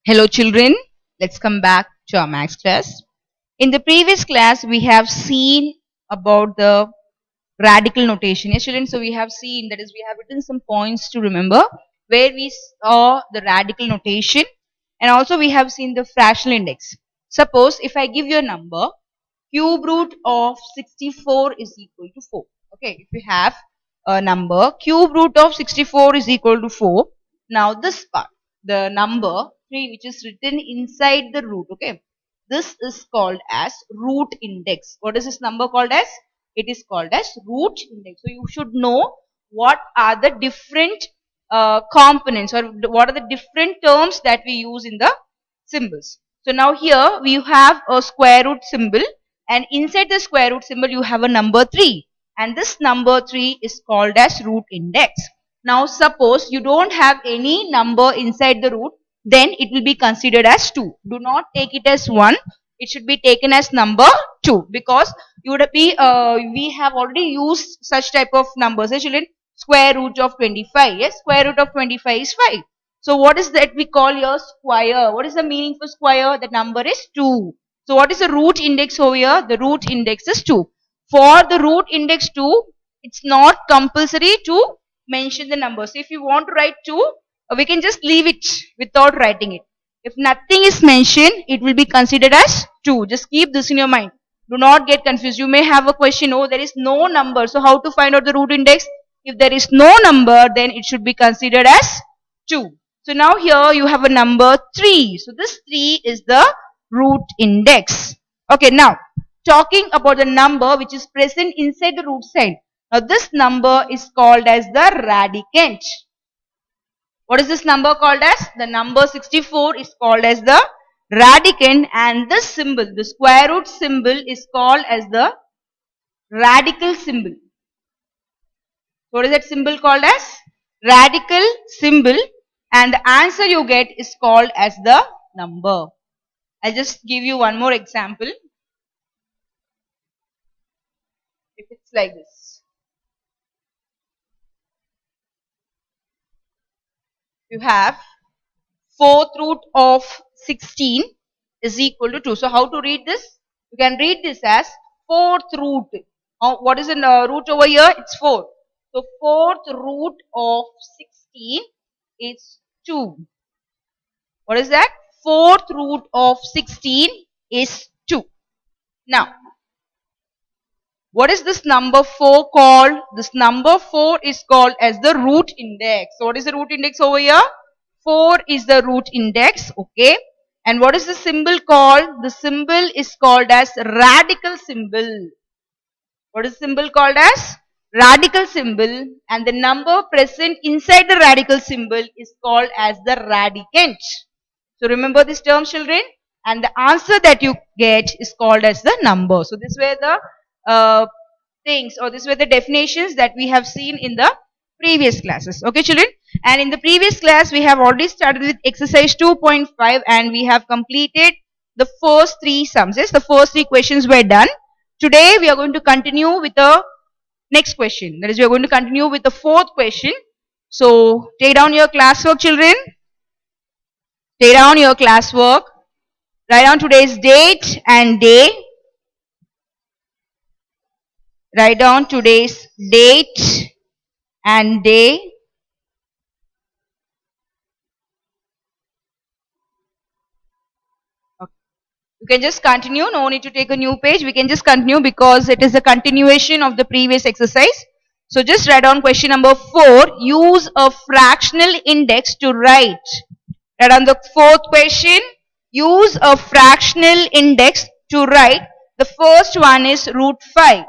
Hello children, let's come back to our maths class. In the previous class, we have seen about the radical notation. Yes children, so we have seen, that is, we have written some points to remember where we saw the radical notation, and also we have seen the fractional index. Suppose if I give you a number, cube root of 64 is equal to 4. Okay, if you have a number, cube root of 64 is equal to 4. Now this part, the number 3 which is written inside the root, okay, this is called as root index. What is this number called as? It is called as root index. So you should know what are the different components, or what are the different terms that we use in the symbols. So now here we have a square root symbol, and inside the square root symbol you have a number 3, and this number 3 is called as root index. Now suppose you don't have any number inside the root, then it will be considered as 2. Do not take it as 1, it should be taken as number 2, because you would be we have already used such type of numbers. Children, square root of 25, yes, square root of 25 is 5. So what is that we call here? Square. What is the meaning for square? The number is 2. So what is the root index over here? The root index is 2. For the root index 2, it's not compulsory to mention the number. So if you want to write 2, we can just leave it without writing it. If nothing is mentioned, it will be considered as 2. Just keep this in your mind. Do not get confused. You may have a question, oh, there is no number. So how to find out the root index? If there is no number, then it should be considered as 2. So now here you have a number 3. So this 3 is the root index. Okay, now talking about the number which is present inside the root sign. Now this number is called as the radicand. What is this number called as? The number 64 is called as the radicand, and this symbol, the square root symbol, is called as the radical symbol. What is that symbol called as? Radical symbol, and the answer you get is called as the number. I'll just give you one more example. If it's like this, you have 4th root of 16 is equal to 2. So how to read this? You can read this as 4th root. What is the root over here? It's 4. So 4th root of 16 is 2. What is that? 4th root of 16 is 2. Now, what is this number 4 called? This number 4 is called as the root index. So what is the root index over here? 4 is the root index, okay. And what is the symbol called? The symbol is called as radical symbol. What is the symbol called as? Radical symbol, and the number present inside the radical symbol is called as the radicand. So remember this term, children, and the answer that you get is called as the number. So this were the things, or this were the definitions that we have seen in the previous classes. Okay children, and in the previous class we have already started with exercise 2.5, and we have completed the first 3 sums. Yes, the first 3 questions were done. Today we are going to continue with the next question. That is, we are going to continue with the 4th question. So take down your classwork, children. Take down your classwork. Write down today's date and day. Write down today's date and day. Okay. You can just continue. No need to take a new page. We can just continue because it is a continuation of the previous exercise. So just write down question number 4. Use a fractional index to write. Write down the 4th question. Use a fractional index to write. The first one is root 5.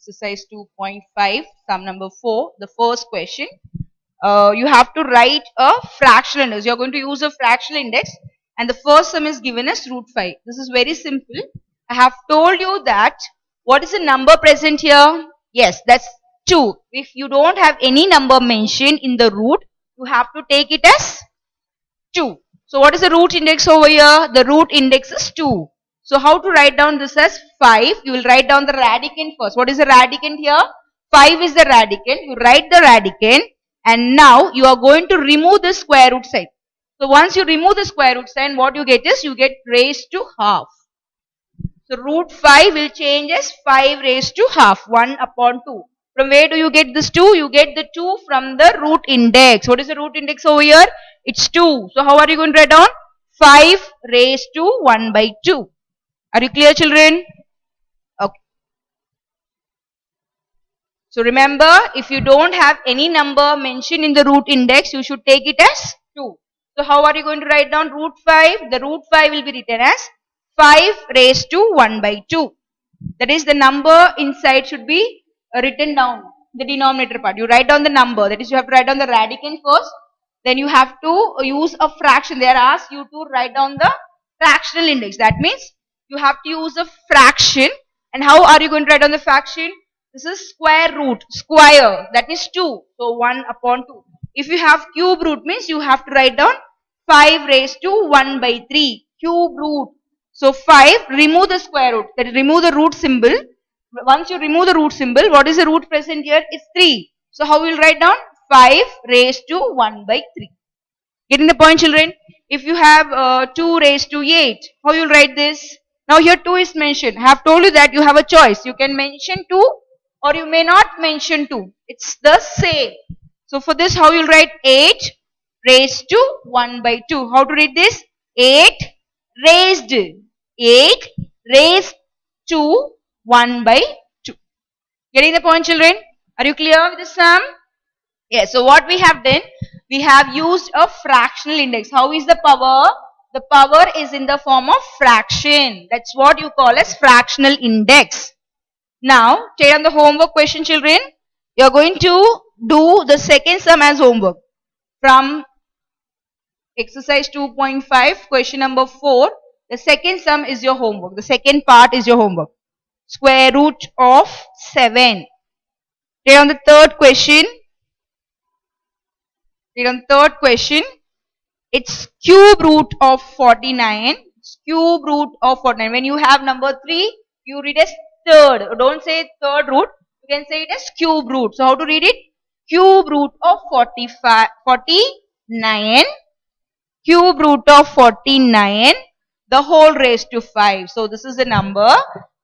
Exercise 2.5, sum number 4, the first question. You have to write a fractional index. You are going to use a fractional index, and the first sum is given as root 5. This is very simple. I have told you that what is the number present here? Yes, that's 2. If you don't have any number mentioned in the root, you have to take it as 2. So what is the root index over here? The root index is 2. So how to write down this as 5? You will write down the radicand first. What is the radicand here? 5 is the radicand. You write the radicand and now you are going to remove the square root sign. So once you remove the square root sign, what you get is you get raised to half. So root 5 will change as 5 raised to half, 1 upon 2. From where do you get this 2? You get the 2 from the root index. What is the root index over here? It's 2. So how are you going to write down? 5 raised to 1 by 2. Are you clear, children? Okay. So remember, if you don't have any number mentioned in the root index, you should take it as 2. So how are you going to write down root 5? The root 5 will be written as 5 raised to 1 by 2. That is, the number inside should be written down, the denominator part. You write down the number. That is, you have to write down the radicand first. Then you have to use a fraction. They are asked you to write down the fractional index. That means you have to use a fraction. And how are you going to write down the fraction? This is square root, square. That is 2. So 1 upon 2. If you have cube root means you have to write down 5 raised to 1 by 3. Cube root. So 5, remove the square root. That is, remove the root symbol. Once you remove the root symbol, what is the root present here? It's 3. So how we will write down? 5 raised to 1 by 3. Getting the point, children? If you have 2 raised to 8, how you will write this? Now here 2 is mentioned. I have told you that you have a choice. You can mention 2 or you may not mention 2. It's the same. So for this, how you will write 8 raised to 1 by 2. How to read this? 8 raised. 8 raised to 1 by 2. Getting the point, children? Are you clear with the sum? Yes. So what we have done, we have used a fractional index. How is the power? The power is in the form of fraction. That's what you call as fractional index. Now, take on the homework question, children. You are going to do the second sum as homework. From exercise 2.5, question number 4. The second sum is your homework. The second part is your homework. Square root of 7. Take on the third question. On third question, it's cube root of 49. Cube root of 49. When you have number 3, you read as third. Don't say third root. You can say it as cube root. So how to read it? Cube root of 49. Cube root of 49. The whole raised to 5. So this is the number.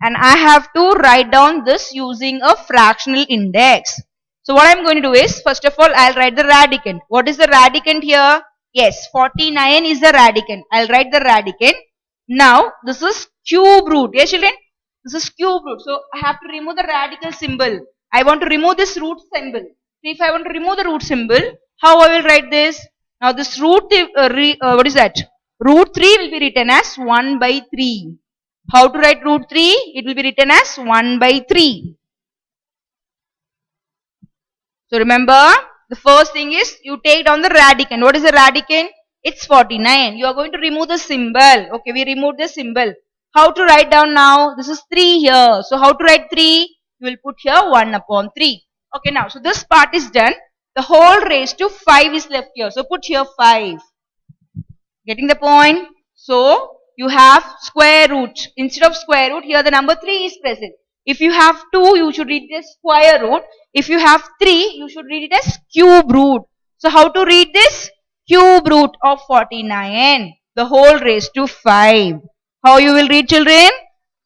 And I have to write down this using a fractional index. So what I'm going to do is, first of all, I'll write the radicand. What is the radicand here? Yes, 49 is the radicand. I'll write the radicand. Now, this is cube root. Yes, children? This is cube root. So, I have to remove the radical symbol. I want to remove this root symbol. So, if I want to remove the root symbol, how I will write this? Now, this root, what is that? Root 3 will be written as 1 by 3. How to write root 3? It will be written as 1 by 3. So remember, the first thing is you take down the radicand. What is the radicand? It's 49. You are going to remove the symbol. Okay, we removed the symbol. How to write down now? This is 3 here. So how to write 3? You will put here 1 upon 3. Okay, now, so this part is done. The whole raised to 5 is left here. So put here 5. Getting the point? So you have square root. Instead of square root, here the number 3 is present. If you have 2, you should read it as square root. If you have 3, you should read it as cube root. So how to read this? Cube root of 49. The whole raised to 5. How you will read, children?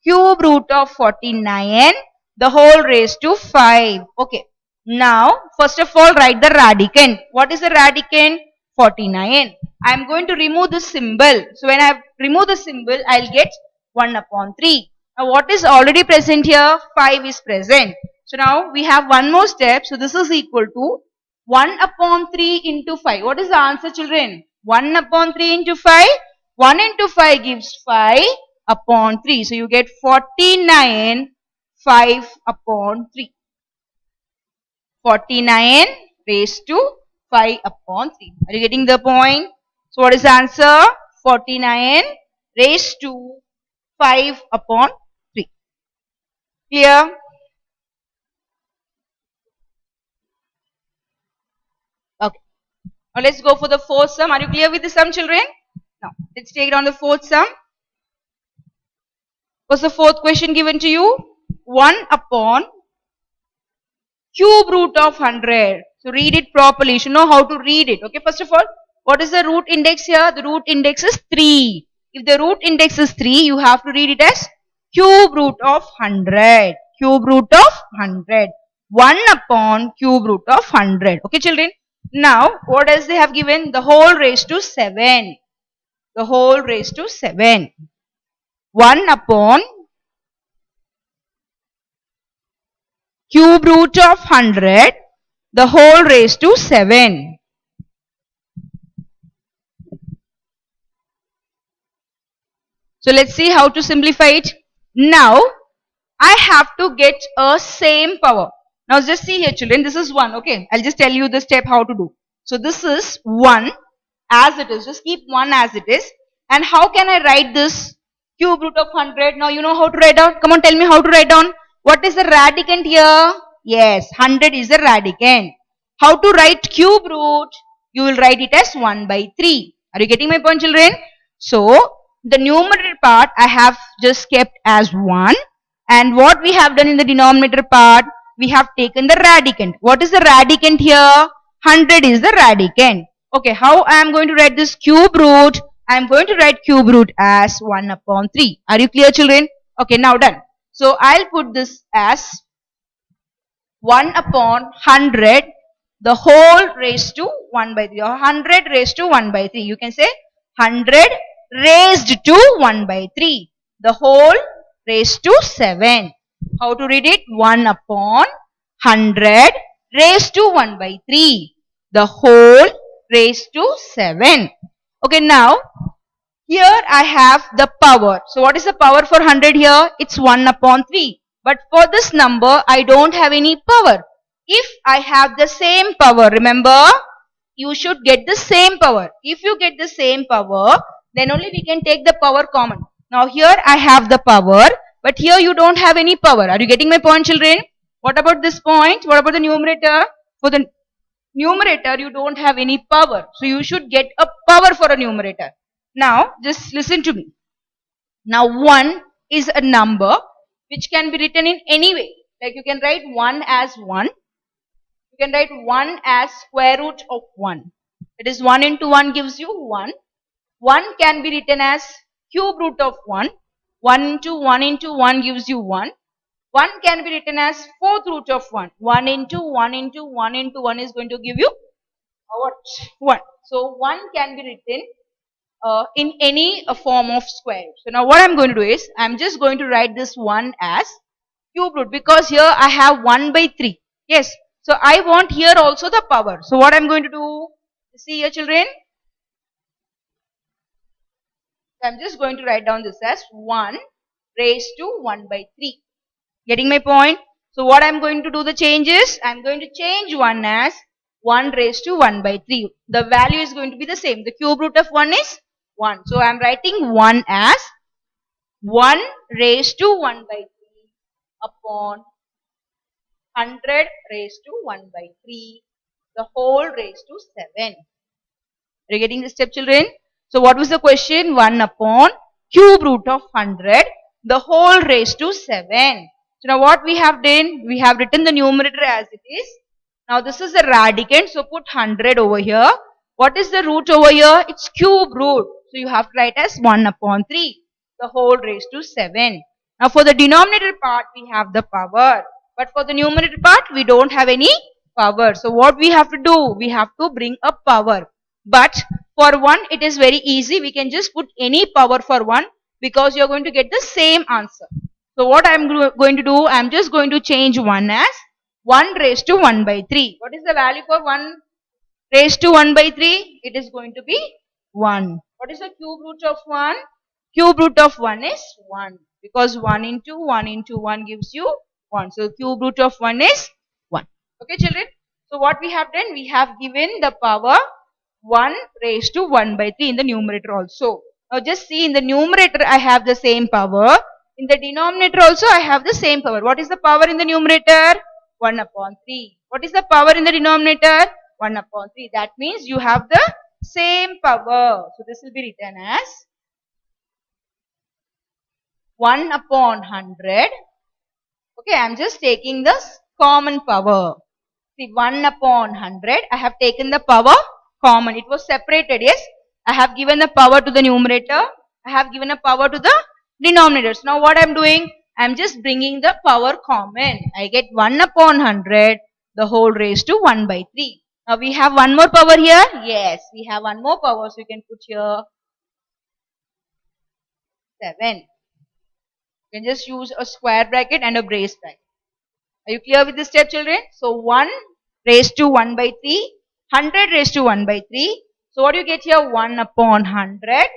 Cube root of 49. The whole raised to 5. Okay. Now, first of all, write the radicand. What is the radicand? 49. I am going to remove this symbol. So when I remove the symbol, I'll get 1 upon 3. Now what is already present here? 5 is present. So now we have one more step. So this is equal to 1 upon 3 into 5. What is the answer, children? 1 upon 3 into 5. 1 into 5 gives 5 upon 3. So you get 49 5 upon 3. 49 raised to 5 upon 3. Are you getting the point? So what is the answer? 49 raised to 5 upon 3. Clear? Okay. Now let's go for the fourth sum. Are you clear with the sum, children? Now, let's take it on the fourth sum. What's the fourth question given to you? 1 upon cube root of 100. So read it properly. You should know how to read it. Okay, first of all, what is the root index here? The root index is 3. If the root index is 3, you have to read it as cube root of 100. Cube root of 100. 1 upon cube root of 100. Okay, children. Now, what else they have given? The whole raised to 7. The whole raised to 7. 1 upon cube root of 100, the whole raised to 7. So let's see how to simplify it. Now, I have to get a same power. Now just see here children, this is 1, okay. I'll just tell you the step how to do. So this is 1 as it is. Just keep 1 as it is. And how can I write this cube root of 100? Now you know how to write down. Come on, tell me how to write down. What is the radicand here? Yes, 100 is the radicand. How to write cube root? You will write it as 1 by 3. Are you getting my point, children? So, the numerator part I have just kept as 1. And what we have done in the denominator part, we have taken the radicand. What is the radicand here? 100 is the radicand. Okay, how I am going to write this cube root? I am going to write cube root as 1 upon 3. Are you clear, children? Okay, now done. So, I'll put this as 1 upon 100, the whole raised to 1 by 3, or 100 raised to 1 by 3. You can say 100 raised to 1 by 3, the whole raised to 7. How to read it? 1 upon 100 raised to 1 by 3, the whole raised to 7. Okay, now here I have the power. So what is the power for 100 here? It's 1 upon 3. But for this number, I don't have any power. If I have the same power, remember, you should get the same power. If you get the same power, then only we can take the power common. Now here I have the power, but here you don't have any power. Are you getting my point, children? What about this point? What about the numerator? For the numerator, you don't have any power. So you should get a power for a numerator. Now, just listen to me. Now, 1 is a number which can be written in any way. Like you can write 1 as 1. You can write 1 as square root of 1. That is 1 into 1 gives you 1. 1 can be written as cube root of 1. 1 into 1 into 1 gives you 1. 1 can be written as fourth root of 1. 1 into 1 into 1 into 1 is going to give you what? 1. So 1 can be written in any form of square. So now what I'm going to do is, I'm just going to write this 1 as cube root, because here I have 1 by 3. Yes. So I want here also the power. So what I'm going to do, see here children, I'm just going to write down this as 1 raised to 1 by 3. Getting my point? So what I'm going to do the changes, I'm going to change 1 as 1 raised to 1 by 3. The value is going to be the same. The cube root of 1 is 1. So I'm writing 1 as 1 raised to 1 by 3 upon 100 raised to 1 by 3, the whole raised to 7. Are you getting the step, children? So what was the question? 1 upon cube root of 100, the whole raised to 7. So now what we have done, we have written the numerator as it is. Now this is the radicand, so put 100 over here. What is the root over here? It's cube root. So you have to write as 1 upon 3, the whole raised to 7. Now for the denominator part, we have the power. But for the numerator part, we don't have any power. So what we have to do? We have to bring a power. But for 1, it is very easy. We can just put any power for 1 because you are going to get the same answer. So what I am going to do, I am just going to change 1 as 1 raised to 1 by 3. What is the value for 1 raised to 1 by 3? It is going to be 1. What is the cube root of 1? Cube root of 1 is 1. Because 1 into 1 into 1 gives you 1. So cube root of 1 is 1. Okay children. So what we have done, we have given the power 1 raised to 1 by 3 in the numerator also. Now just see, in the numerator I have the same power. In the denominator also I have the same power. What is the power in the numerator? 1 upon 3. What is the power in the denominator? 1 upon 3. That means you have the same power. So this will be written as 1 upon 100. Okay, I am just taking the common power. See, 1 upon 100, I have taken the power common. It was separated, yes. I have given the power to the numerator. I have given a power to the denominators. Now what I am doing? I am just bringing the power common. I get 1 upon 100, the whole raised to 1 by 3. Now we have one more power here. Yes, we have one more power. So you can put here 7. You can just use a square bracket and a brace bracket. Are you clear with this step, children? So 1 raised to 1 by 3, 100 raised to 1 by 3. So what do you get here? 1 upon 100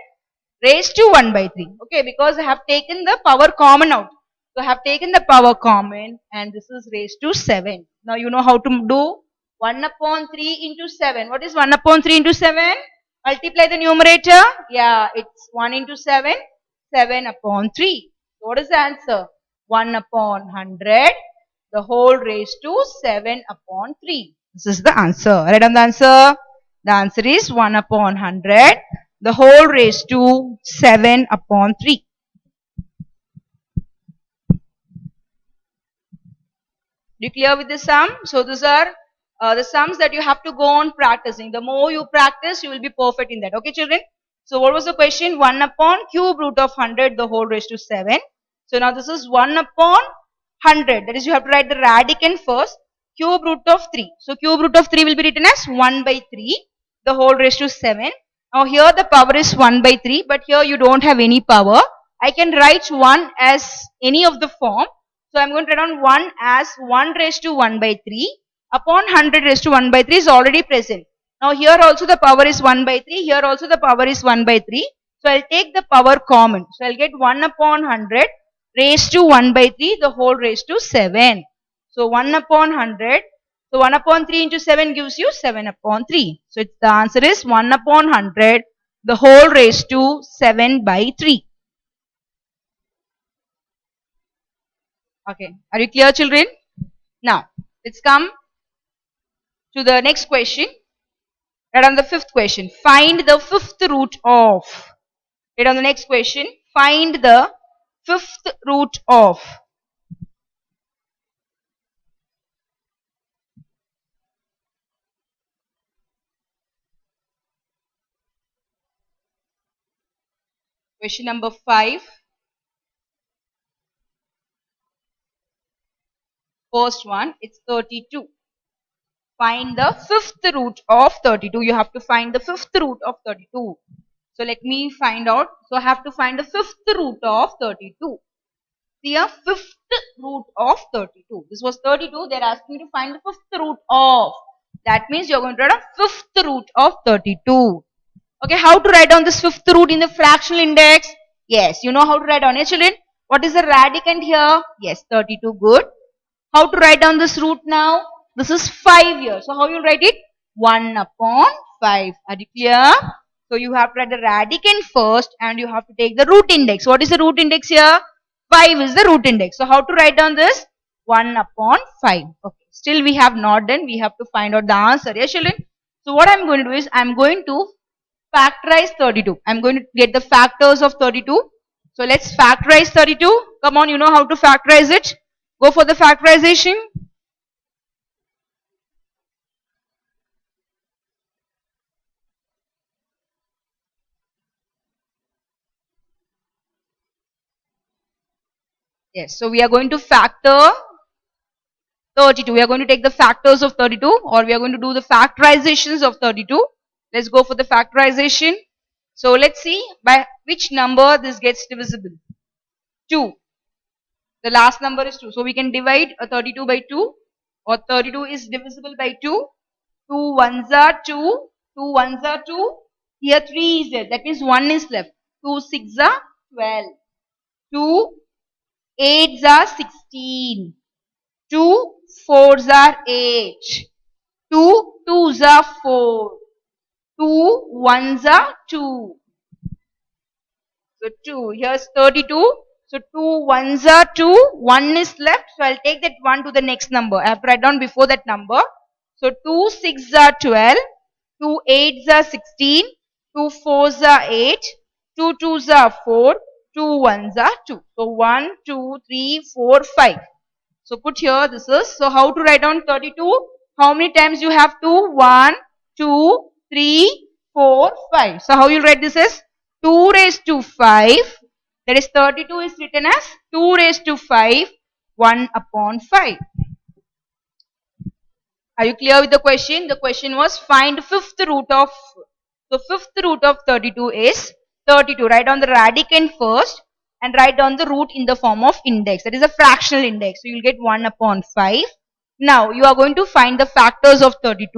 raised to 1 by 3. Okay, because I have taken the power common out. So I have taken the power common and this is raised to 7. Now you know how to do 1 upon 3 into 7. What is 1 upon 3 into 7? Multiply the numerator. Yeah, it's 1 into 7, 7 upon 3. So what is the answer? 1 upon 100, the whole raised to 7 upon 3. This is the answer. Write down the answer. The answer is 1 upon 100, the whole raised to 7 upon 3. You clear with the sum? So these are the sums that you have to go on practicing. The more you practice, you will be perfect in that. Okay, children? So what was the question? 1 upon cube root of 100, the whole raised to 7. So now this is 1 upon 100. That is, you have to write the radicand first. Cube root of 3. So cube root of 3 will be written as 1 by 3, the whole raised to 7. Now here the power is 1 by 3, but here you don't have any power. I can write 1 as any of the form. So I am going to write down 1 as 1 raised to 1 by 3 upon 100 raised to 1 by 3 is already present. Now here also the power is 1 by 3. Here also the power is 1 by 3. So I'll take the power common. So I'll get 1 upon 100 raised to 1 by 3, the whole raised to 7. So 1 upon 100. So 1 upon 3 into 7 gives you 7 upon 3. So the answer is 1 upon 100, the whole raised to 7 by 3. Okay, are you clear, children? Now, let's come to the next question. Right on the fifth question. Find the fifth root of. Right on the next question. Find the fifth root of. Question number 5. First one, it's 32. Find the fifth root of 32. You have to find the fifth root of 32. So let me find out. So I have to find the fifth root of 32. See a fifth root of 32. This was 32. They're asking me to find the fifth root of. That means you're going to write a fifth root of 32. Okay, how to write down this fifth root in the fractional index? Yes, you know how to write down it, children. What is the radicand here? Yes, 32. Good. How to write down this root now? This is 5 here. So how you write it? 1 upon 5. Are you clear? So you have to write the radicand first and you have to take the root index. What is the root index here? 5 is the root index. So how to write down this? 1 upon 5. Okay. Still we have not done. We have to find out the answer. Yes, children? So what I am going to do is I am going to factorize 32. I am going to get the factors of 32. So let's factorize 32. Come on, you know how to factorize it. Go for the factorization. Yes, so we are going to factor 32. We are going to take the factors of 32 or we are going to do the factorizations of 32. Let's go for the factorization. So let's see by which number this gets divisible. 2. The last number is 2. So we can divide a 32 by 2 or 32 is divisible by 2. 2 ones are 2. 2 ones are 2. Here 3 is there. That means 1 is left. 2 6 are 12. 2 8s are 16. 2 4s are 8. 2 2s are 4. 2 1s are 2. So 2. Here's 32. So 2 1s are 2. 1 is left. So I'll take that 1 to the next number. I have to write down before that number. So 2 6s are 12. 2 8s are 16, 2 4s are 8, 2 2s are 4, 2 1s are 2. So 1, 2, 3, 4, 5. So put here this is, so how to write down 32? How many times you have to? 1, 2, 3, 4, 5. So how you write this is 2 raised to 5. That is 32 is written as 2 raised to 5, 1 upon 5. Are you clear with the question? The question was find fifth root of, so fifth root of 32 is 32. Write down the radicand first and write down the root in the form of index. That is a fractional index. So you'll get 1 upon 5. Now you are going to find the factors of 32.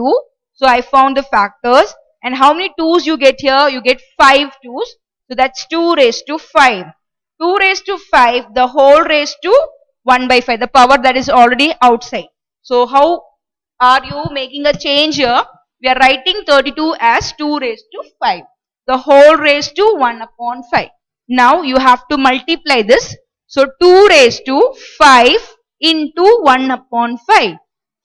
So I found the factors, and how many 2's you get here? You get 5 2's. So that's 2 raised to 5. 2 raised to 5, the whole raised to 1 by 5. The power that is already outside. So how are you making a change here? We are writing 32 as 2 raised to 5. The whole raised to 1 upon 5. Now you have to multiply this. So 2 raised to 5 into 1 upon 5.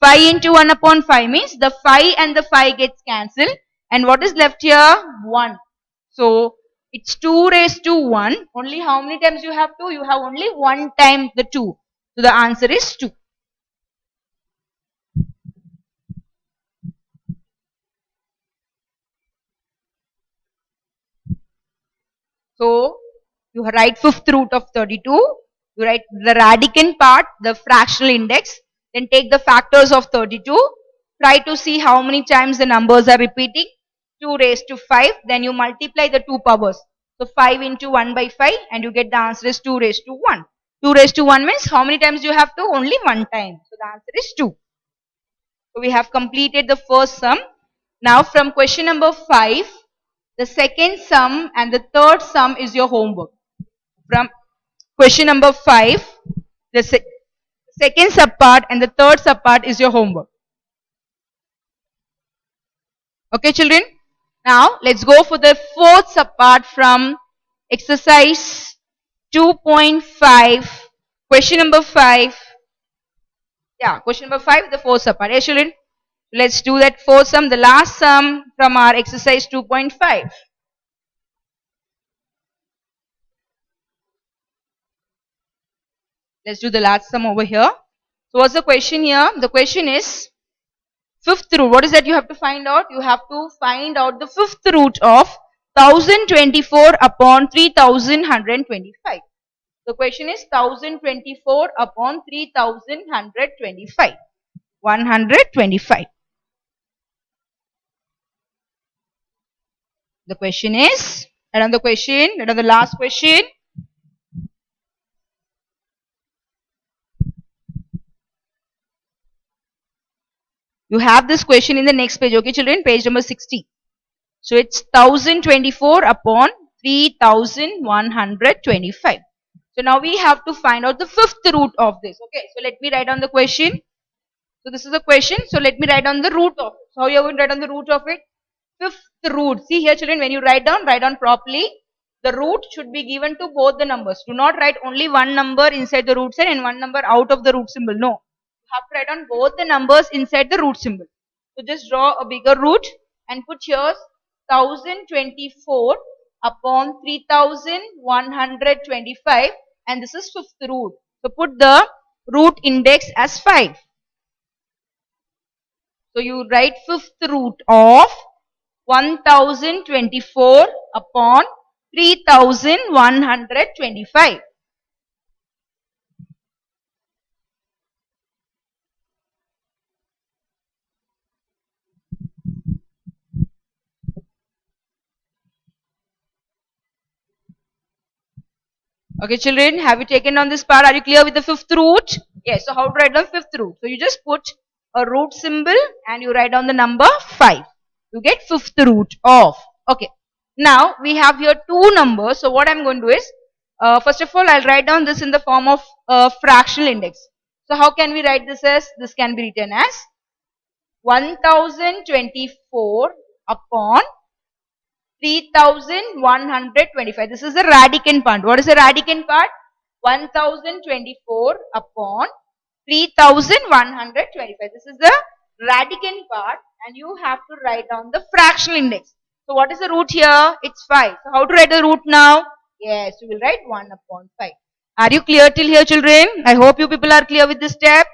5 into 1 upon 5 means the 5 and the 5 gets cancelled. And what is left here? 1. So it's 2 raised to 1. Only how many times you have to? You have only one time the 2. So the answer is 2. So you write fifth root of 32. You write the radicand part, the fractional index. Then take the factors of 32. Try to see how many times the numbers are repeating. 2 raised to 5. Then you multiply the two powers. So 5 into 1 by 5 and you get the answer is 2 raised to 1. 2 raised to 1 means how many times you have to? Only one time. So the answer is 2. So we have completed the first sum. Now from question number 5, the second sum and the third sum is your homework. From question number 5, the second subpart and the third subpart is your homework. Okay, children? Now, let's go for the fourth subpart from exercise 2.5, question number 5. Yeah, question number 5, the fourth subpart. Yeah, children? Let's do that fourth sum, the last sum from our exercise 2.5. Let's do the last sum over here. So what's the question here? The question is fifth root. What is that you have to find out? You have to find out the fifth root of 1024 upon 3125. The question is 1024 upon 3125. 125. The question is, another question, another last question. You have this question in the next page, okay children, page number 60. So it's 1024 upon 3125. So now we have to find out the fifth root of this. Okay, so let me write down the question. So this is a question. So let me write down the root of it. So how you are going to write down the root of it? Fifth root. See here children, when you write down properly. The root should be given to both the numbers. Do not write only one number inside the root sign and one number out of the root symbol. No. You have to write down both the numbers inside the root symbol. So just draw a bigger root and put here 1024 upon 3125, and this is fifth root. So put the root index as 5. So you write fifth root of 1024 upon 3125. Okay children, have you taken on this part? Are you clear with the fifth root? Yes, so how to write down fifth root? So you just put a root symbol and you write down the number 5. You get fifth root of. Okay. Now we have here two numbers. So what I'm going to do is, first of all, I'll write down this in the form of fractional index. So how can we write this as? This can be written as 1024 upon 3125. This is the radicand part. What is the radicand part? 1024 upon 3125. This is the radicand part. and you have to write down the fractional index. So what is the root here? It's 5. So how to write the root now? Yes, you will write 1 upon 5. Are you clear till here, children? I hope you people are clear with this step.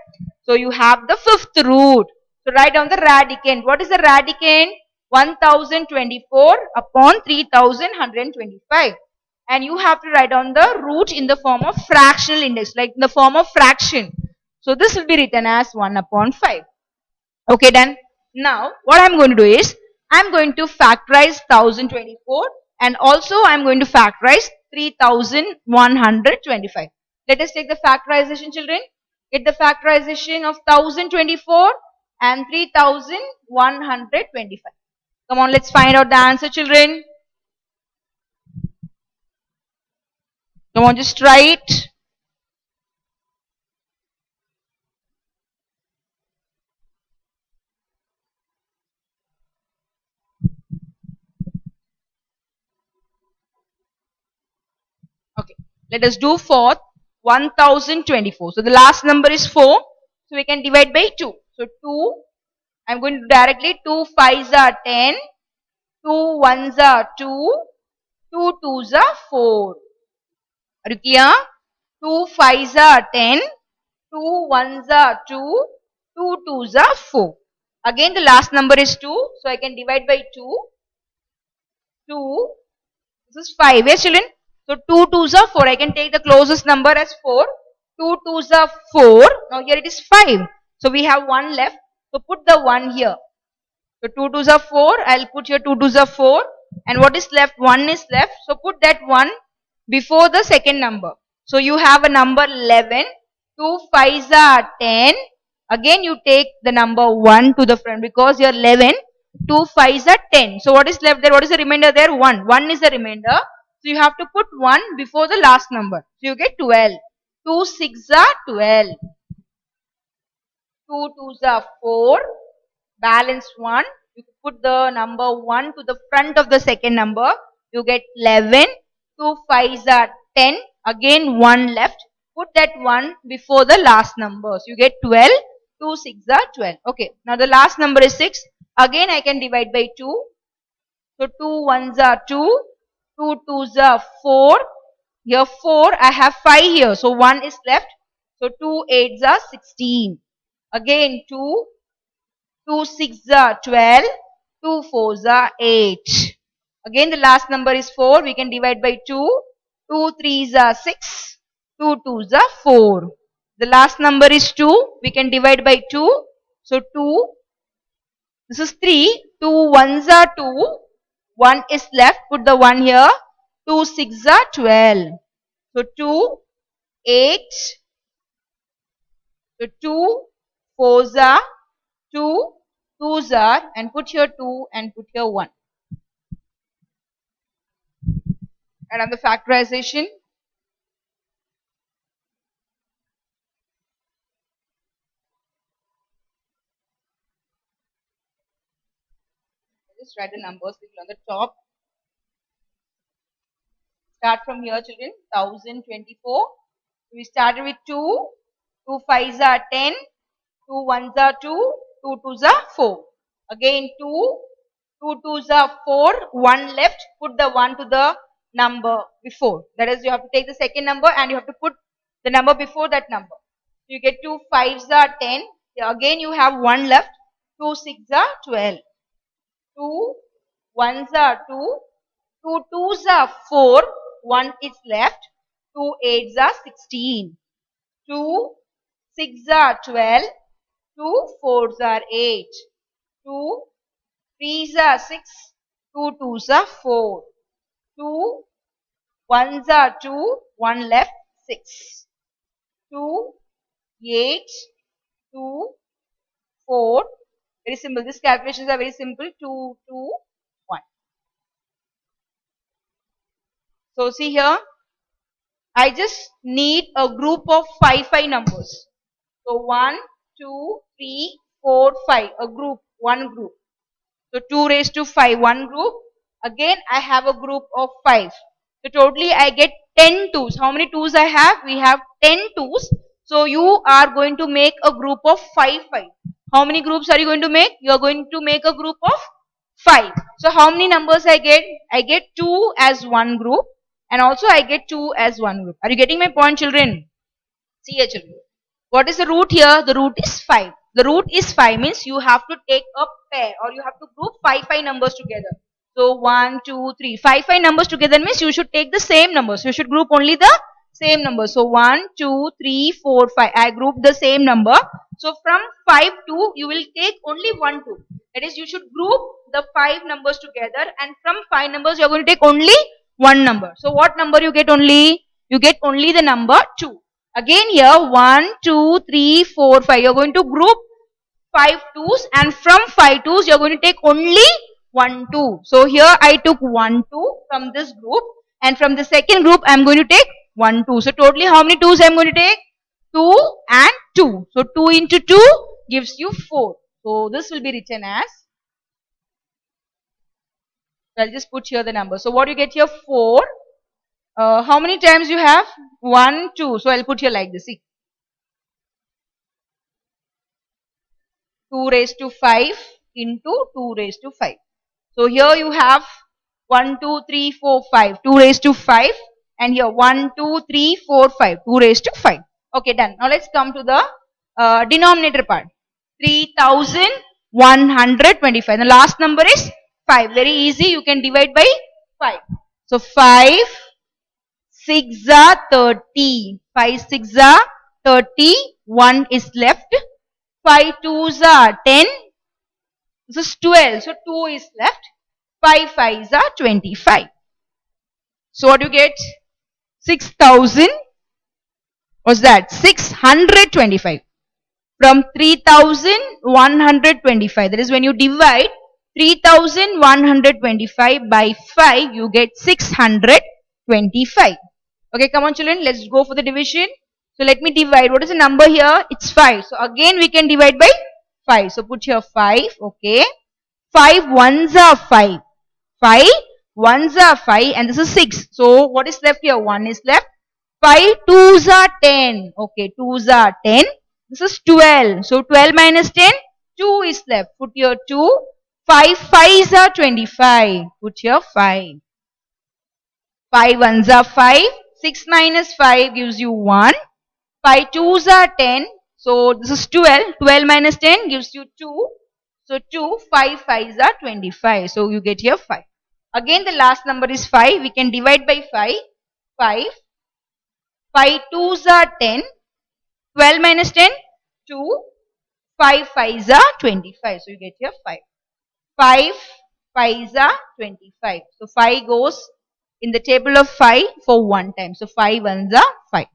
So you have the fifth root. So write down the radicand. What is the radicand? 1024 upon 3125. And you have to write down the root in the form of fractional index, like in the form of fraction. So this will be written as 1 upon 5. Okay, done. Now, what I'm going to do is, I'm going to factorize 1024 and also I'm going to factorize 3125. Let us take the factorization, children. Get the factorization of 1024 and 3125. Come on, let's find out the answer, children. Come on, just try it. Okay, let us do fourth. 1024. So the last number is 4. So we can divide by 2. So 2, I'm going to directly 2 5s are 10, 2 1s are 2, 2 2s are 4. Are you clear? 2 5s are 10, 2 1s are 2, 2 2s are 4. Again the last number is 2. So I can divide by 2. 2, this is 5. Yes, children? So 2 2s are 4. I can take the closest number as 4. 2 2s are 4. Now here it is 5. So we have 1 left. So put the 1 here. So 2 2s are 4. I'll put here 2 2s are 4. And what is left? 1 is left. So put that 1 before the second number. So you have a number 11. 2 5s are 10. Again you take the number 1 to the front because you're 11. 2 5s are 10. So what is left there? What is the remainder there? 1. 1 is the remainder. So you have to put 1 before the last number. So you get 12. 2 6 are 12. 2 2s are 4. Balance 1. You put the number 1 to the front of the second number. You get 11. 2 5s are 10. Again 1 left. Put that 1 before the last number. So you get 12. 2 6 are 12. Okay. Now the last number is 6. Again I can divide by 2. So 2 1s are 2. 2 2s are 4. Here 4. I have 5 here. So 1 is left. So 2 8s are 16. Again 2. 2 6s are 12. 2 4s are 8. Again the last number is 4. We can divide by 2. 2 3s are 6. 2 2s are 4. The last number is 2. We can divide by 2. So 2. This is 3. 2 1s are 2. 1 is left. Put the 1 here. 2 6s are 12. So 2 8. So 2 4s are 2. 2s are, and put here 2 and put here 1. And on the factorization, just write the numbers on the top. Start from here, children. 1024. We started with 2. 2 5s are 10. 2 1s are 2. 2 2s are 4. Again 2. 2 2s are 4. 1 left. Put the 1 to the number before. That is, you have to take the second number and you have to put the number before that number. You get 2 5s are 10. Again you have 1 left. 2 6s are 12. 2 1s are 2. 2 2s are 4. 1 is left. 2 8s are 16. 2 6s are 12. 2 4s are 8. 2 3s are 6. 2 2s are 4. 2 1s are 2. 1 left. 6. 2 8. 2 4. Very simple. These calculations are very simple. 2 2 1. So see here, I just need a group of 5 numbers. So 1, 2, 3, 4, 5. A group, one group. So 2 raised to 5, one group. Again, I have a group of 5. So totally I get 10 twos. How many twos I have? We have 10 twos. So you are going to make a group of 5. How many groups are you going to make? You are going to make a group of 5. So how many numbers I get? I get 2 as one group and also I get 2 as one group. Are you getting my point, children? See here, children. What is the root here? The root is 5. The root is 5 means you have to take a pair or you have to group 5 numbers together. So 1, 2, 3. 5 numbers together means you should take the same numbers. You should group only the same number. So 1, 2, 3, 4, 5. I group the same number. So from 5 to you will take only 1, 2. That is you should group the 5 numbers together and from 5 numbers you are going to take only one number. So what number you get only? You get only the number 2. Again here 1, 2, 3, 4, 5. You are going to group 5 twos and from 5 twos you are going to take only 1, 2. So here I took 1, 2 from this group and from the second group I am going to take 1, 2. So totally how many twos I am going to take? 2 and 2. So 2 into 2 gives you 4. So this will be written as, I'll just put here the number. So what you get here 4. How many times you have? 1, 2. So I'll put here like this. See. 2 raised to 5 into 2 raised to 5. So here you have 1, 2, 3, 4, 5. 2 raised to 5 and here 1, 2, 3, 4, 5. 2 raised to 5. Okay, done. Now let's come to the denominator part. 3125. The last number is 5. Very easy. You can divide by 5. So 5 6 are 30. 5 6 are 30. 1 is left. 5 2s are 10. This is 12. So 2 is left. 5 5s are 25. So what do you get? 6,000. What's that? 625. From 3,125. That is when you divide 3,125 by 5, you get 625. Okay, come on children, let's go for the division. So let me divide. What is the number here? It's 5. So again we can divide by 5. So put here 5. Okay. 5 ones are 5. 5 ones are 5 and this is 6. So what is left here? 1 is left. 5 twos are 10. Okay, twos are 10. This is 12. So 12 minus 10, 2 is left. Put here 2. 5 5s are 25. Put here 5. 5 ones are 5. 6 minus 5 gives you 1. 5 twos are 10. So this is 12. 12 minus 10 gives you 2. So 2, 5 5s are 25. So you get here 5. Again the last number is 5. We can divide by 5. 5. 5 twos are 10. 12 minus 10, 2. 5 5s are 25. So you get here 5. 5 5s are 25. So 5 goes in the table of 5 for one time. So 5 ones are 5.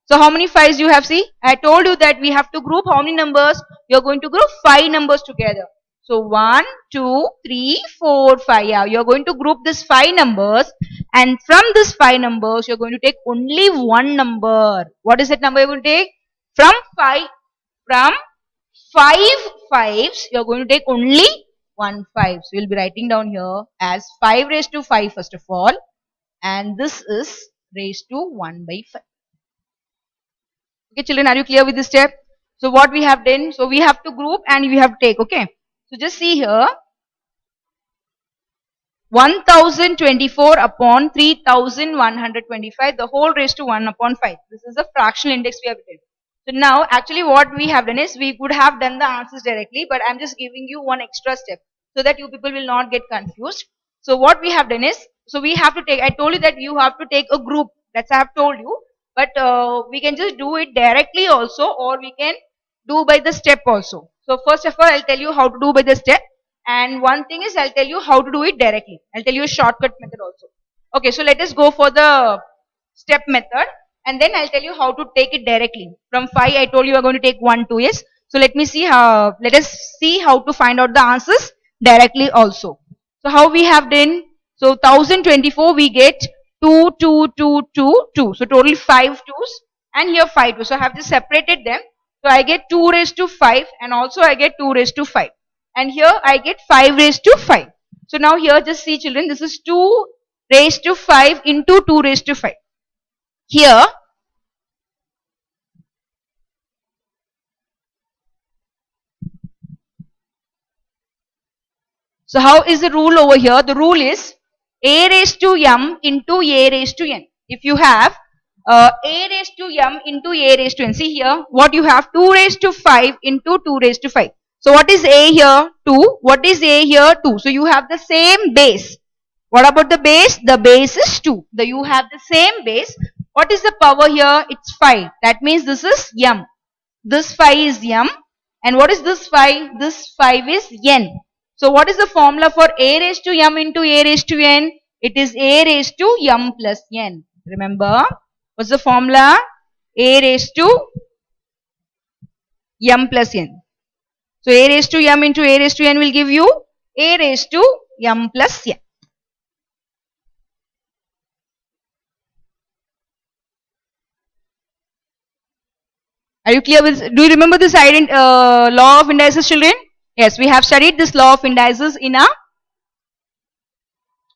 So how many 5s you have? See, I told you that we have to group how many numbers? You are going to group 5 numbers together. So 1, 2, 3, 4, 5. Yeah, you are going to group this 5 numbers and from this 5 numbers you are going to take only one number. What is that number you are going to take? From 5 5s you are going to take only 1 5. So you will be writing down here as 5 raised to 5 first of all and this is raised to 1 by 5. Okay children, are you clear with this step? So what we have done, so we have to group and we have to take. Okay, so just see here 1024 upon 3125, the whole raised to 1 upon 5. This is the fractional index we have written. So now actually what we have done is we could have done the answers directly, but I'm just giving you one extra step so that you people will not get confused. So what we have done is, so we have to take, I told you that you have to take a group, that's I have told you, but we can just do it directly also or we can do by the step also. So first of all I'll tell you how to do by the step. And one thing is I'll tell you how to do it directly. I'll tell you a shortcut method also. Okay, so let us go for the step method and then I'll tell you how to take it directly. From 5 I told you are going to take 1, 2, yes. So let us see how to find out the answers directly also. So how we have done? So 1024 we get 2, 2, 2, 2, 2. So total 5 twos and here 5 twos. So I have just separated them. So I get 2 raised to 5 and also I get 2 raised to 5. And here I get 5 raised to 5. So now here just see children, this is 2 raised to 5 into 2 raised to 5. Here So how is the rule over here? The rule is a raised to m into a raised to n. If you have a raised to m into a raised to n. See here, what you have 2 raised to 5 into 2 raised to 5. So what is a here? 2. What is a here? 2. So you have the same base. What about the base? The base is 2. You have the same base. What is the power here? It's 5. That means this is m. This 5 is m. And what is this 5? This 5 is n. So what is the formula for a raised to m into a raised to n? It is a raised to m plus n. Remember, what's the formula? A raised to m plus n. So a raised to m into a raised to n will give you a raised to m plus n. Are you clear with? Do you remember this law of indices, children? Yes, we have studied this law of indices in a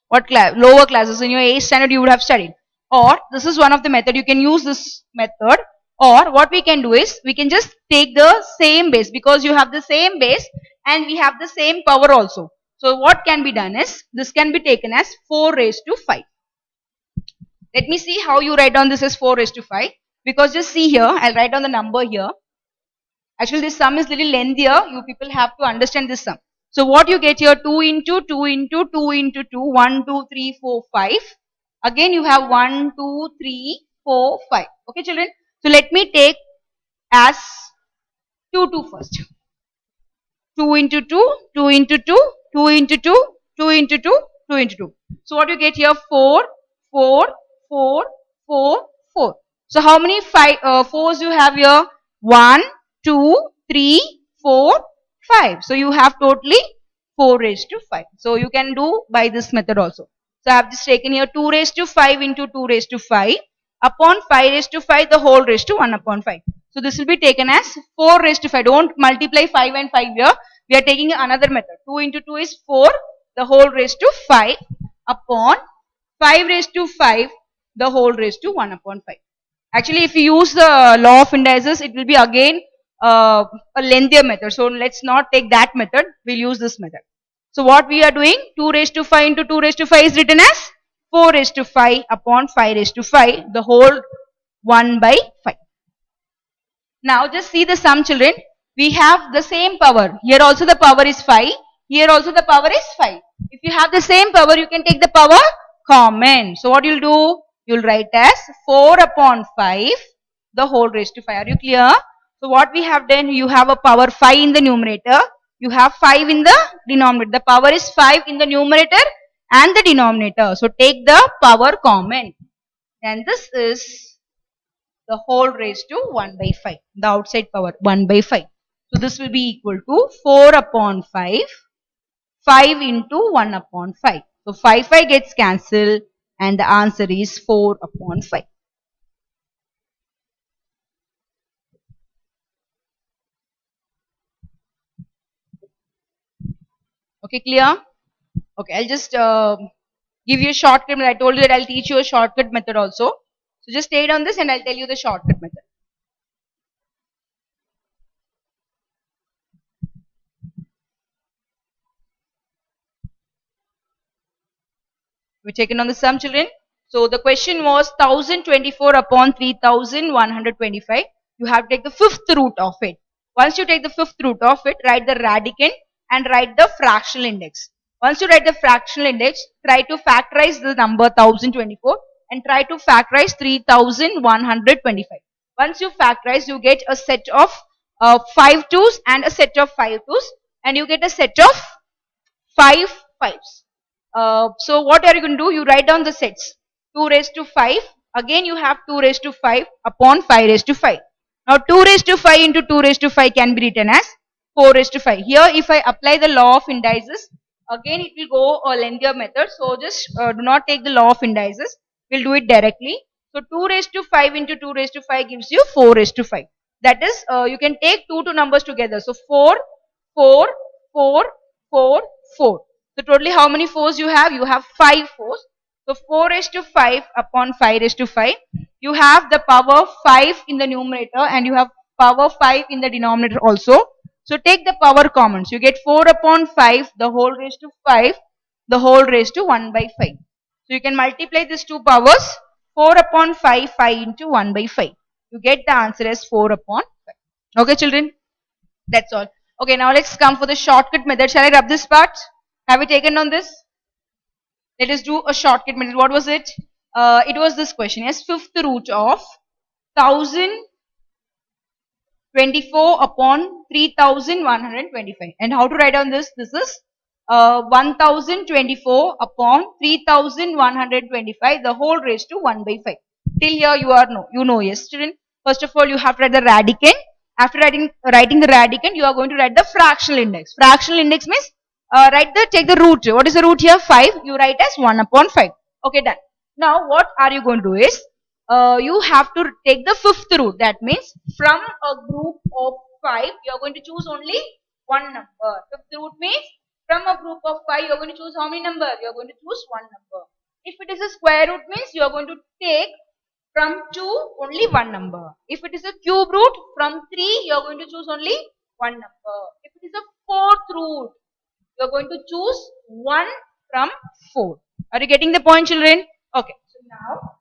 what class? Lower classes. In your 8th standard, you would have studied. Or this is one of the method. You can use this method. Or what we can do is we can just take the same base because you have the same base and we have the same power also. So what can be done is this can be taken as 4 raised to 5. Let me see how you write down this as 4 raised to 5. Because just see here, I'll write down the number here. Actually, this sum is little lengthier. You people have to understand this sum. So what you get here, 2 into 2 into 2 into 2, 1, 2, 3, 4, 5. Again, you have 1, 2, 3, 4, 5. Okay, children. So let me take as 2, 2 first. 2 into 2, 2 into 2, 2 into 2, 2 into 2, 2 into 2. So what you get here, 4, 4, 4, 4, 4. So how many 4s you have here? 1, 2, 3, 4, 5. So you have totally 4 raised to 5. So you can do by this method also. So I have just taken here 2 raised to 5 into 2 raised to 5 upon 5 raised to 5 the whole raised to 1 upon 5. So this will be taken as 4 raised to 5. Don't multiply 5 and 5 here. We are taking another method. 2 into 2 is 4 the whole raised to 5 upon 5 raised to 5 the whole raised to 1 upon 5. Actually, if you use the law of indices, it will be again a lengthier method. So let's not take that method. We'll use this method. So what we are doing, 2 raised to 5 into 2 raised to 5 is written as 4 raised to 5 upon 5 raised to 5, the whole 1 by 5. Now just see the sum, children. We have the same power. Here also the power is 5. Here also the power is 5. If you have the same power, you can take the power common. So what you'll do? You'll write as 4 upon 5, the whole raised to 5. Are you clear? So what we have done, you have a power 5 in the numerator. You have 5 in the denominator. The power is 5 in the numerator and the denominator. So take the power common. And this is the whole raised to 1 by 5. The outside power 1 by 5. So this will be equal to 4 upon 5. 5 into 1 upon 5. So 5 gets cancelled and the answer is 4 upon 5. Okay, clear? Okay, I'll just give you a shortcut. I told you that I'll teach you a shortcut method also. So just stay on this and I'll tell you the shortcut method. We're taking on the sum, children. So the question was 1024 upon 3125. You have to take the fifth root of it. Once you take the fifth root of it, write the radicand and write the fractional index. Once you write the fractional index, try to factorize the number 1024 and try to factorize 3125. Once you factorize, you get a set of 5 2's and a set of 5 2's and you get a set of 5 5's. So what are you going to do? You write down the sets. 2 raised to 5. Again you have 2 raised to 5 upon 5 raised to 5. Now 2 raised to 5 into 2 raised to 5 can be written as 4 raised to 5. Here if I apply the law of indices, again it will go a lengthier method. So just do not take the law of indices. We'll do it directly. So 2 raised to 5 into 2 raised to 5 gives you 4 raised to 5. That is, you can take two numbers together. So 4, 4, 4, 4, 4. So totally how many 4's you have? You have 5 4's. So 4 raised to 5 upon 5 raised to 5. You have the power 5 in the numerator and you have power 5 in the denominator also. So take the power common. So you get 4 upon 5, the whole raised to 5, the whole raised to 1 by 5. So you can multiply these two powers, 4 upon 5, 5 into 1 by 5. You get the answer as 4 upon 5. Okay, children? That's all. Okay, now let's come for the shortcut method. Shall I rub this part? Have we taken on this? Let us do a shortcut method. What was it? It was this question. Yes, fifth root of 1024 upon 3125. And how to write down this? This is 1024 upon 3125, the whole raised to 1 by 5. Till here you know, yes, student. First of all, you have to write the radicand. After writing the radicand, you are going to write the fractional index. Fractional index means take the root. What is the root here? 5. You write as 1 upon 5. Okay, done. Now, what are you going to do is, you have to take the fifth root. That means from a group of 5, you are going to choose only one number. Fifth root means from a group of 5, you are going to choose how many number? You are going to choose one number. If it is a square root means you are going to take from 2 only one number. If it is a cube root, from 3 you are going to choose only one number. If it is a fourth root, you are going to choose 1 from 4. Are you getting the point, children? Okay. So now,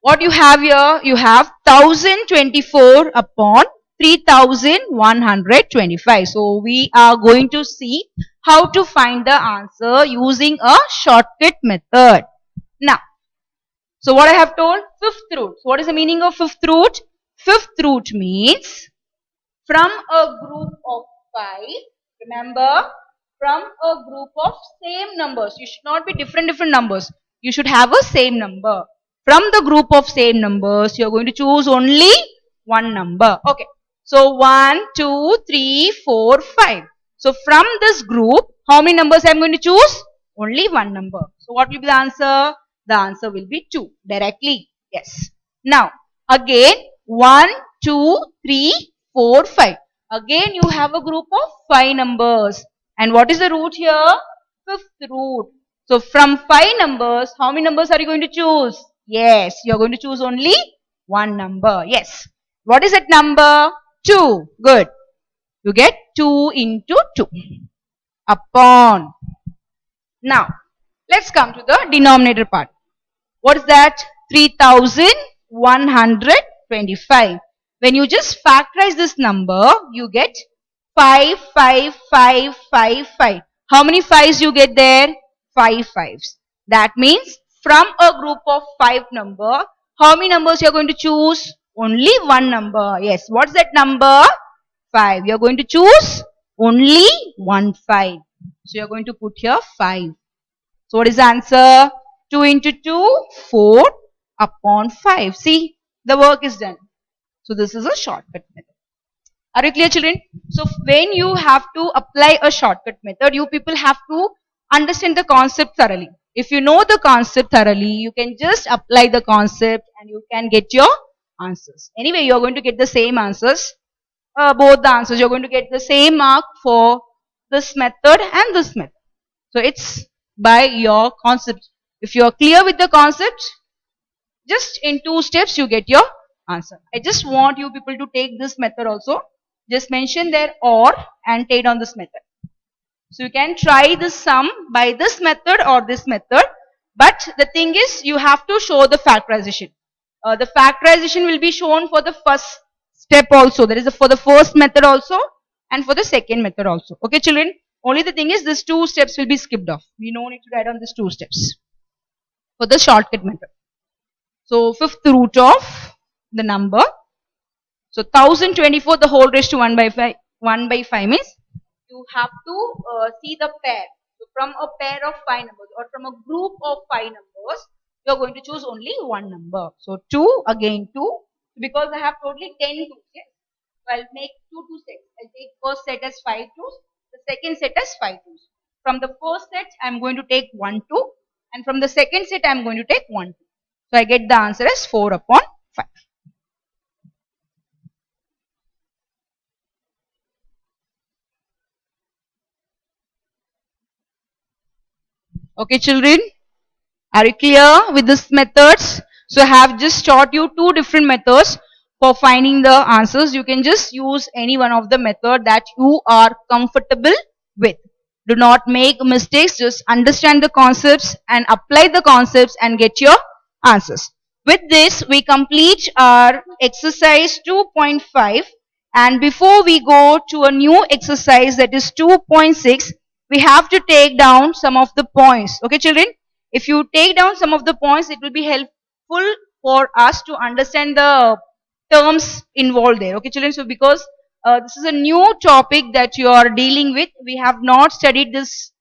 what you have here? You have 1024 upon 3125. So we are going to see how to find the answer using a shortcut method. Now, so what I have told? Fifth root. So what is the meaning of fifth root? Fifth root means from a group of 5. Remember, from a group of same numbers. You should not be different numbers. You should have a same number. From the group of same numbers, you are going to choose only one number. Okay. So 1, 2, 3, 4, 5. So from this group, how many numbers I am going to choose? Only one number. So what will be the answer? The answer will be 2 directly. Yes. Now, again 1, 2, 3, 4, 5. Again you have a group of 5 numbers. And what is the root here? Fifth root. So from 5 numbers, how many numbers are you going to choose? Yes, you are going to choose only one number. Yes. What is that number? 2. Good. You get 2 into 2 upon. Now, let's come to the denominator part. What is that? 3125. When you just factorize this number, you get 5, 5, 5, 5, 5. How many 5s you get there? 5 5s. That means from a group of 5 number, how many numbers you are going to choose? Only one number. Yes. What's that number? 5. You are going to choose only 1 5. So you are going to put here 5. So what is the answer? 2 into 2, 4 upon 5. See, the work is done. So this is a shortcut method. Are you clear, children? So when you have to apply a shortcut method, you people have to understand the concept thoroughly. If you know the concept thoroughly, you can just apply the concept and you can get your answers. Anyway, you are going to get the same answers. Both the answers. You are going to get the same mark for this method and this method. So it's by your concept. If you are clear with the concept, just in 2 steps you get your answer. I just want you people to take this method also. Just mention there or and take on this method. So you can try this sum by this method or this method. But the thing is, you have to show the factorization. The factorization will be shown for the first step also. That is for the first method also and for the second method also. Okay, children? Only the thing is, these 2 steps will be skipped off. We no need to write on these 2 steps for the shortcut method. So, fifth root of the number. So, 1024 the whole raised to 1 by 5. 1 by 5 means you have to see the pair. So, from a pair of 5 numbers or from a group of 5 numbers, you are going to choose only one number. So, 2 again 2 because I have totally 10 2s. Yes? So, I'll make 2 sets. I'll take first set as 5 2s. The second set as 5 2s. From the first set, I am going to take 1 2. And from the second set, I am going to take 1 2. So I get the answer as 4 upon 5. Okay, children, are you clear with this methods? So I have just taught you 2 different methods. for finding the answers. You can just use any one of the method that you are comfortable with. Do not make mistakes. Just understand the concepts and apply the concepts and get your answers. With this, we complete our exercise 2.5. And before we go to a new exercise that is 2.6, we have to take down some of the points. Okay, children? If you take down some of the points, it will be helpful for us to understand the terms involved there. Okay, children? So, because this is a new topic that you are dealing with, we have not studied this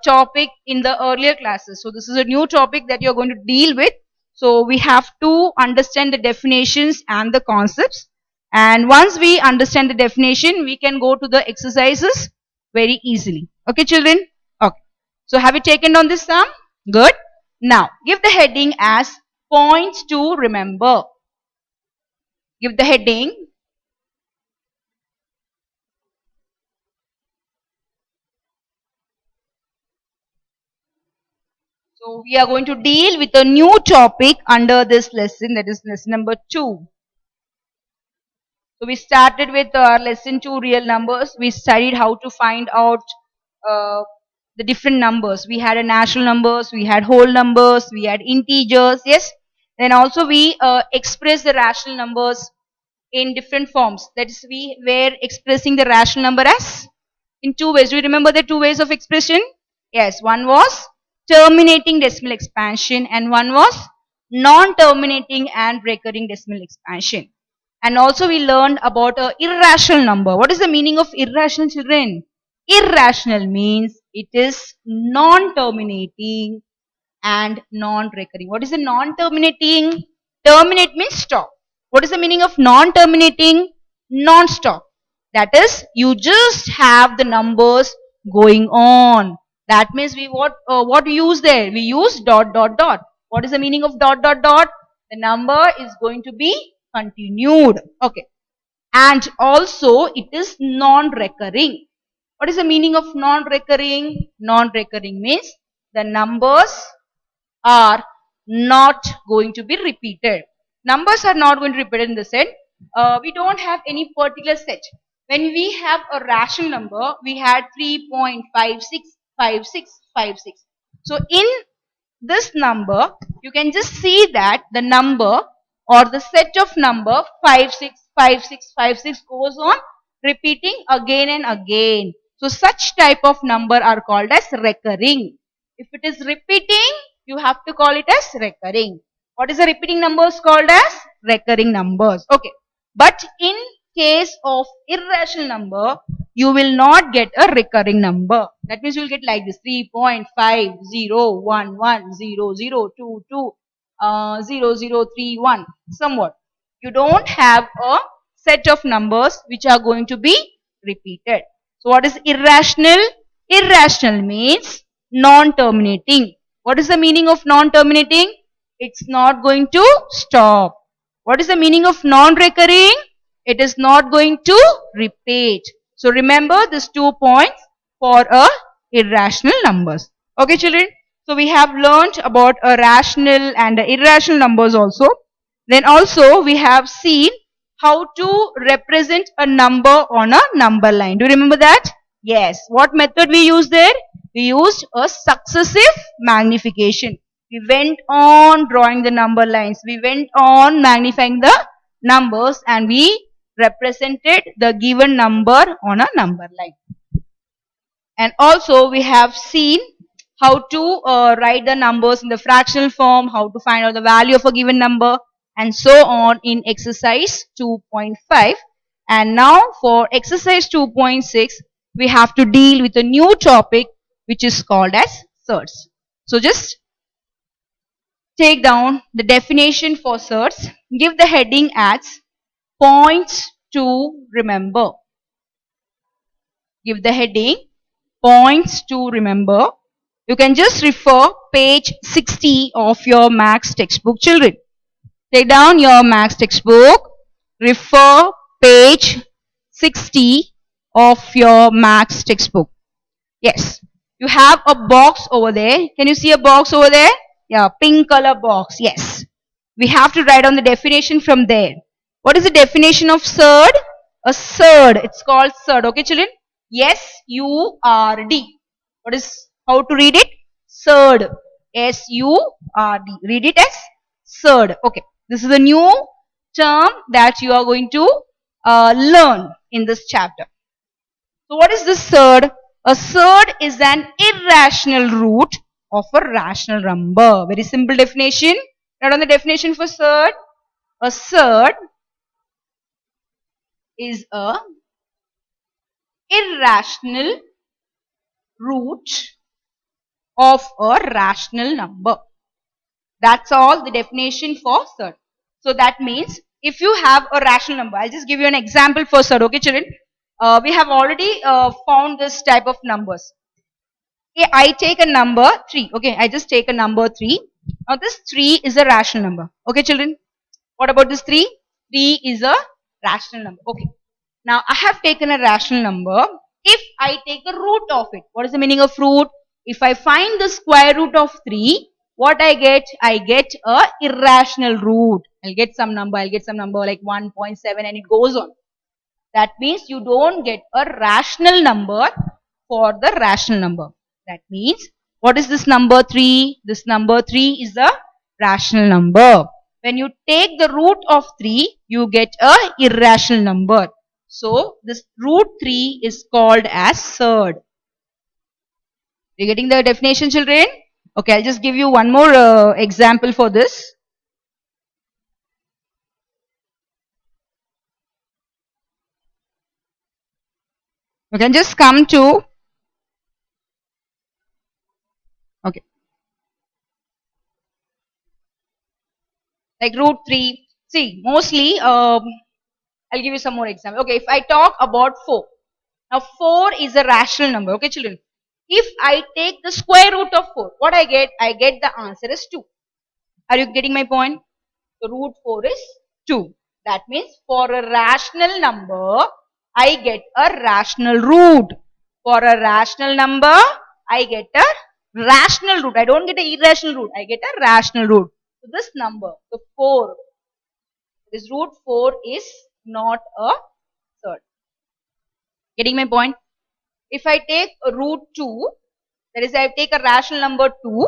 topic in the earlier classes. So, this is a new topic that you are going to deal with. So, we have to understand the definitions and the concepts. And once we understand the definition, we can go to the exercises very easily. Okay, children? Okay. So, have you taken down this sum? Good. Now, give the heading as points to remember. Give the heading. So, we are going to deal with a new topic under this lesson, that is lesson number 2. So we started with our lesson 2 real numbers. We studied how to find out the different numbers. We had a natural numbers, we had whole numbers, we had integers, yes. Then also we express the rational numbers in different forms. That is, we were expressing the rational number as in 2 ways. Do you remember the 2 ways of expression? Yes, one was terminating decimal expansion and one was non-terminating and recurring decimal expansion. And also we learned about a irrational number. What is the meaning of irrational, children? Irrational means it is non-terminating and non-recurring. What is the non-terminating? Terminate means stop. What is the meaning of non-terminating? Non-stop. That is, you just have the numbers going on. That means what we use there? We use dot dot dot. What is the meaning of dot dot dot? The number is going to be continued. Okay. And also it is non-recurring. What is the meaning of non-recurring? Non-recurring means the numbers are not going to be repeated. Numbers are not going to be repeated in the set. We don't have any particular set. When we have a rational number, we had 3.565656. So in this number, you can just see that the number or the set of number 565656 goes on repeating again and again. So such type of number are called as recurring. If it is repeating, you have to call it as recurring. What is the repeating numbers called as? Recurring numbers. Okay. But in case of irrational number, you will not get a recurring number. That means you will get like this 3.501100220031 somewhat. You don't have a set of numbers which are going to be repeated. So what is irrational? Irrational means non-terminating. What is the meaning of non-terminating? It's not going to stop. What is the meaning of non-recurring? It is not going to repeat. So remember these 2 points for a irrational numbers. Okay, children. So we have learnt about a rational and irrational numbers also. Then also we have seen how to represent a number on a number line. Do you remember that? Yes. What method we used there? We used a successive magnification. We went on drawing the number lines. We went on magnifying the numbers and we represented the given number on a number line. And also we have seen how to write the numbers in the fractional form, how to find out the value of a given number and so on in exercise 2.5. And now for exercise 2.6, we have to deal with a new topic which is called as surds. So just take down the definition for surds. Give the heading as points to remember. Give the heading points to remember. You can just refer page 60 of your maths textbook, children. Take down your maths textbook. Refer page 60 of your maths textbook. Yes. You have a box over there. Can you see a box over there? Yeah, pink color box. Yes. We have to write down the definition from there. What is the definition of surd? A surd. It's called surd. Okay, children? S-U-R-D. What is, how to read it? Surd. S-U-R-D. Read it as surd. Okay. This is a new term that you are going to learn in this chapter. So what is this surd? A surd is an irrational root of a rational number. Very simple definition. Write on the definition for surd. A surd is a irrational root of a rational number. That's all the definition for surd. So that means if you have a rational number, I'll just give you an example for surd. Okay, children? We have already found this type of numbers. Okay, I take a number 3. Okay, I just take a number 3. Now this 3 is a rational number. Okay, children? What about this 3? 3 is a rational number. Okay. Now I have taken a rational number. If I take a root of it, what is the meaning of root? If I find the square root of 3, what I get? I get a irrational root. I'll get some number like 1.7 and it goes on. That means you don't get a rational number for the rational number. That means, what is this number 3? This number 3 is a rational number. When you take the root of 3, you get a irrational number. So, this root 3 is called as surd. You getting the definition, children? Okay, I'll just give you one more example for this. You can just come to, okay, like root 3. See, mostly, I'll give you some more example. Okay, if I talk about 4. Now, 4 is a rational number. Okay, children. If I take the square root of 4, what I get? I get the answer is 2. Are you getting my point? So, root 4 is 2. That means for a rational number, I get a rational root. For a rational number, I get a rational root. I don't get an irrational root. I get a rational root. So, this number, the 4, this root 4 is not a surd. Getting my point? If I take a root 2, that is, I take a rational number 2,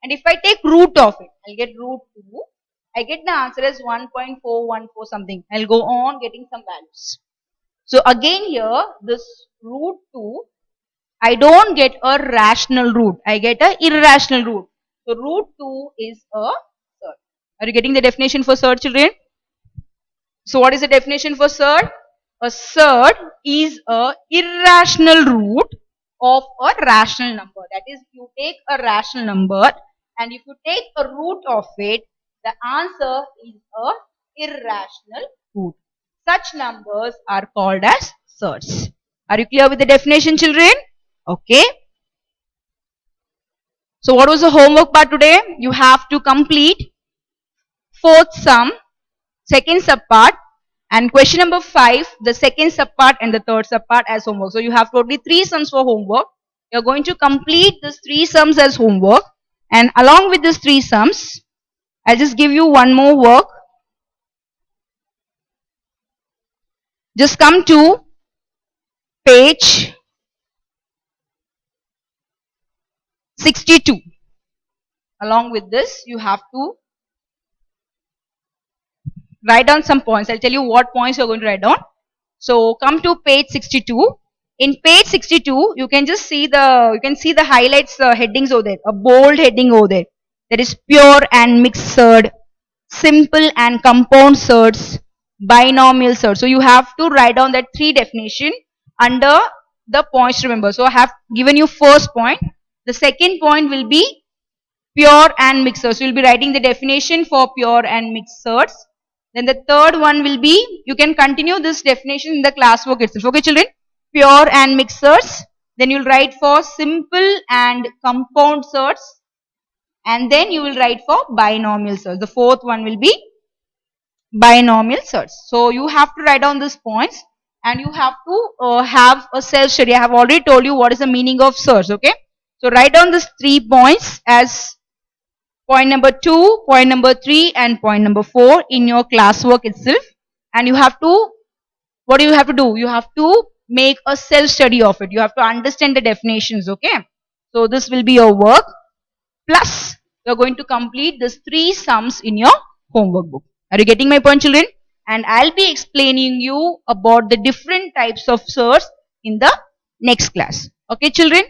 and if I take root of it, I'll get root 2. I get the answer as 1.414 something. I'll go on getting some values. So again here, this root 2, I don't get a rational root. I get a irrational root. So root 2 is a surd. Are you getting the definition for surd, children? So what is the definition for surd? A surd is a irrational root of a rational number. That is, you take a rational number and if you take a root of it, the answer is a irrational root. Such numbers are called as surds. Are you clear with the definition, children? Okay. So what was the homework part today? You have to complete fourth sum, second sub part, and question number 5, the second sub part and the third sub part as homework. So you have totally 3 sums for homework. You are going to complete these 3 sums as homework. And along with these 3 sums, I'll just give you one more work. Just come to page 62. Along with this, you have to write down some points. I'll tell you what points you're going to write down. So come to page 62. In page 62, you can just see the highlights headings over there. A bold heading over there. That is pure and mixed surd, simple and compound surds, binomial surd. So you have to write down that 3 definition under the points to remember. So I have given you first point. The second point will be pure and mixed surds. So you'll be writing the definition for pure and mixed surds. Then the third one will be, you can continue this definition in the classwork itself. Okay, children? Pure and mixed surds. Then you'll write for simple and compound surds. And then you will write for binomial surds. The fourth one will be binomial surds. So you have to write down these points and you have to have a self-study. I have already told you what is the meaning of surds. Okay. So write down these 3 points as point number 2, point number 3 and point number 4 in your classwork itself. and you have to, what do you have to do? You have to make a self study of it. You have to understand the definitions. Okay, so this will be your work, plus you're going to complete these 3 sums in your homework book. Are you getting my point, children? And I'll be explaining you about the different types of SIRs in the next class. Okay, children?